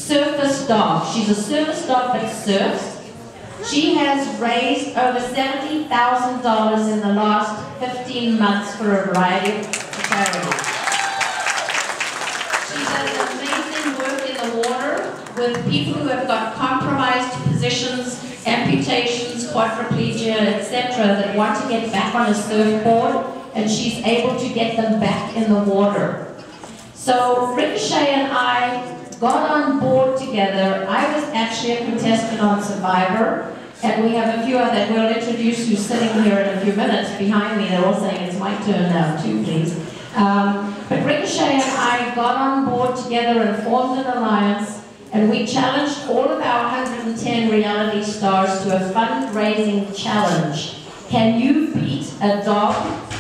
surface dog. She's a service dog that surfs. She has raised over $70,000 in the last 15 months for a variety of charities. She does amazing work in the water with people who have got compromised positions, amputations, quadriplegia, etc., that want to get back on a surfboard, and she's able to get them back in the water. So Ricochet and I got on board together. I was actually a contestant on Survivor, and we have a few that we'll introduce who's sitting here in a few minutes behind me. They're all saying it's my turn now too, please. But Ricochet and I got on board together and formed an alliance, and we challenged all of our 110 reality stars to a fundraising challenge. Can you beat a dog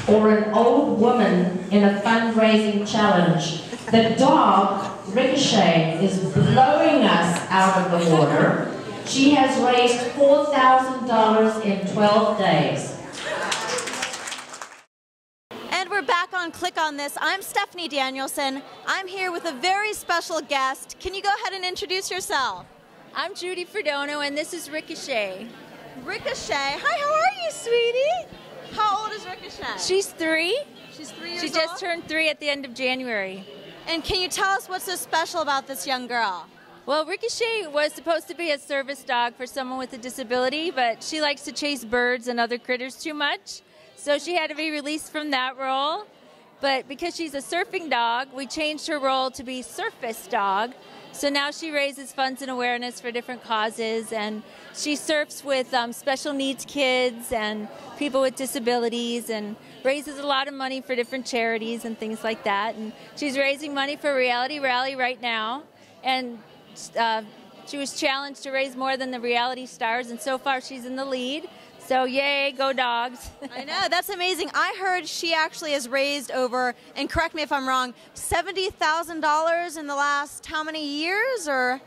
or an old woman in a fundraising challenge? The dog, Ricochet, is blowing us out of the water. She has raised $4,000 in 12 days. And we're back on Click on This. I'm Stephanie Danielson. I'm here with a very special guest. Can you go ahead and introduce yourself? I'm Judy Fredono, and this is Ricochet. Ricochet. Hi, how are you, sweetie? How old is Ricochet? She's 3. She's 3 years old? She just turned 3 at the end of January. And can you tell us what's so special about this young girl? Well, Ricochet was supposed to be a service dog for someone with a disability, but she likes to chase birds and other critters too much, so she had to be released from that role. But because she's a surfing dog, we changed her role to be surface dog. So now she raises funds and awareness for different causes, and she surfs with special needs kids and people with disabilities, and raises a lot of money for different charities and things like that. And she's raising money for Reality Rally right now, and she was challenged to raise more than the reality stars, and so far she's in the lead. So yay, go dogs. I know, that's amazing. I heard she actually has raised over, and correct me if I'm wrong, $70,000 in the last how many years? Or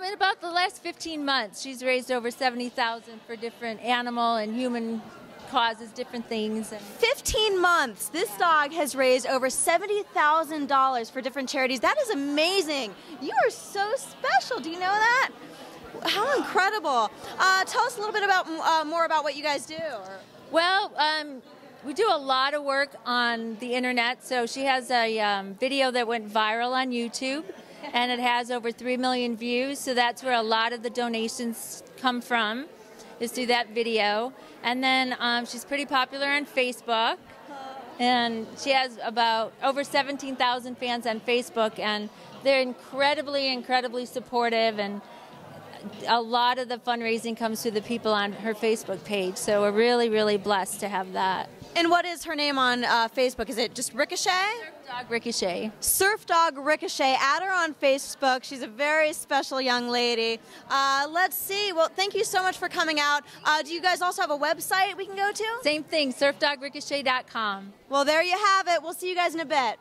in about the last 15 months, she's raised over $70,000 for different animal and human causes, different things. 15 months, this dog has raised over $70,000 for different charities. That is amazing. You are so special. Do you know that? How incredible. Tell us a little bit about more about what you guys do. Well, we do a lot of work on the internet. So she has a video that went viral on YouTube, and it has over 3 million views. So that's where a lot of the donations come from, is through that video. And then she's pretty popular on Facebook, and she has about over 17,000 fans on Facebook, and they're incredibly supportive, and a lot of the fundraising comes through the people on her Facebook page, so we're really blessed to have that. And what is her name on Facebook? Is it just Ricochet? Surf Dog Ricochet. Surf Dog Ricochet. Add her on Facebook. She's a very special young lady. Let's see. Well, thank you so much for coming out. Do you guys also have a website we can go to? Same thing, surfdogricochet.com. Well, there you have it. We'll see you guys in a bit.